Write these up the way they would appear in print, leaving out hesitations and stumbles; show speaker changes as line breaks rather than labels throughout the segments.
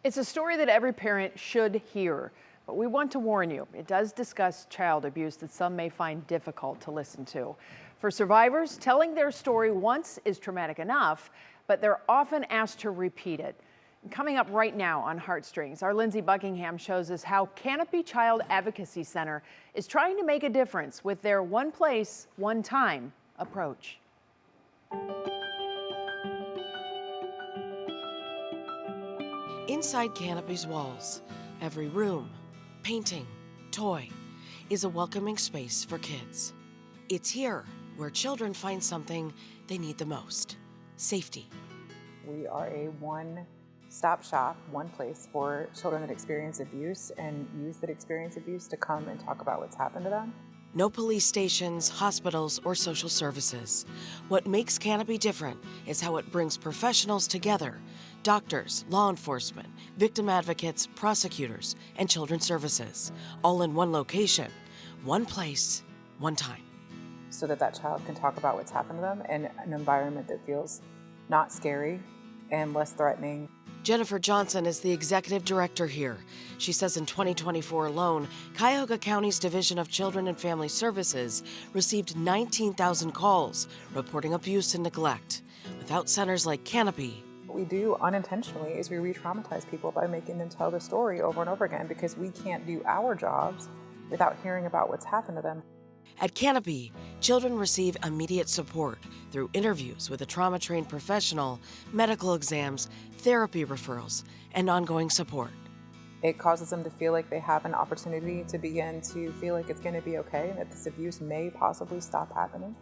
It's a story that every parent should hear, but we want to warn you, it does discuss child abuse that some may find difficult to listen to. For survivors, telling their story once is traumatic enough, but they're often asked to repeat it. Coming up right now on Heartstrings, our Lindsay Buckingham shows us how Canopy Child Advocacy Center is trying to make a difference with their one place, one time approach.
Inside Canopy's walls, every room, painting, toy is a welcoming space for kids. It's here where children find something they need the most: safety.
We are a one-stop shop, one place for children that experience abuse and youth that experience abuse to come and talk about what's happened to them.
No police stations, hospitals, or social services. What makes Canopy different is how it brings professionals together: doctors, law enforcement, victim advocates, prosecutors, and children's services, all in one location, one place, one time.
So that child can talk about what's happened to them in an environment that feels not scary and less threatening.
Jennifer Johnson is the executive director here. She says in 2024 alone, Cuyahoga County's Division of Children and Family Services received 19,000 calls reporting abuse and neglect. Without centers like Canopy,
What we do unintentionally is we re-traumatize people by making them tell the story over and over again because we can't do our jobs without hearing about what's happened to them.
at Canopy, children receive immediate support through interviews with a trauma-trained professional, medical exams, therapy referrals, and ongoing support.
It causes them to feel like they have an opportunity to begin to feel like it's going to be okay and that this abuse may possibly stop happening.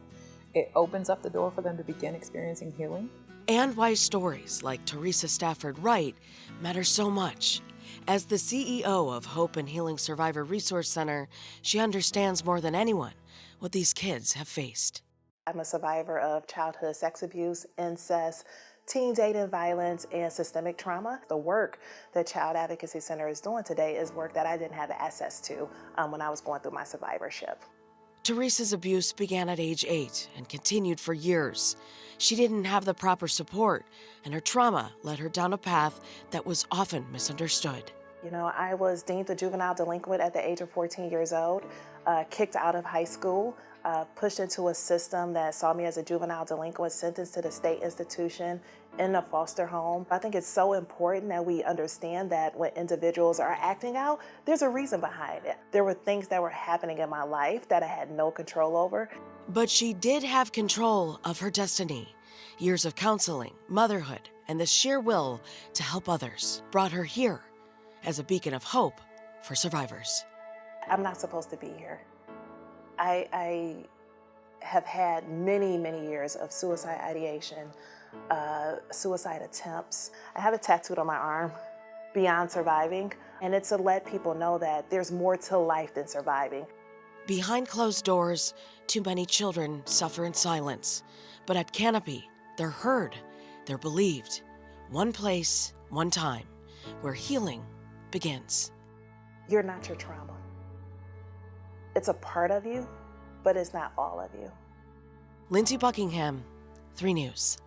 It opens up the door for them to begin experiencing healing.
And why stories like Teresa Stafford Wright matter so much. As the CEO of Hope and Healing Survivor Resource Center, she understands more than anyone what these kids have faced.
I'm a survivor of childhood sex abuse, incest, teen dating violence, and systemic trauma. The work that Child Advocacy Center is doing today is work that I didn't have access to when I was going through my survivorship.
Teresa's abuse began at age 8 and continued for years. She didn't have the proper support, and her trauma led her down a path that was often misunderstood.
You know, I was deemed a juvenile delinquent at the age of 14 years old, kicked out of high school, pushed into a system that saw me as a juvenile delinquent, sentenced to the state institution in a foster home. I think it's so important that we understand that when individuals are acting out, there's a reason behind it. There were things that were happening in my life that I had no control over.
But she did have control of her destiny. Years of counseling, motherhood, and the sheer will to help others brought her here as a beacon of hope for survivors.
I'm not supposed to be here. I have had many years of suicide ideation, suicide attempts. I have it tattooed on my arm, Beyond Surviving, and it's to let people know that there's more to life than surviving.
Behind closed doors, too many children suffer in silence. But at Canopy, they're heard, they're believed. One place, one time, where healing begins.
You're not your trauma. It's a part of you, but it's not all of you.
Lindsay Buckingham, 3 News.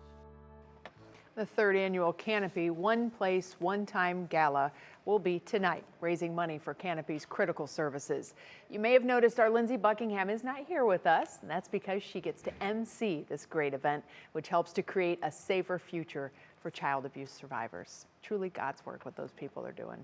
The third annual Canopy One Place, One Time Gala will be tonight, raising money for Canopy's critical services. You may have noticed our Lindsay Buckingham is not here with us, and that's because she gets to MC this great event, which helps to create a safer future for child abuse survivors. Truly God's work what those people are doing.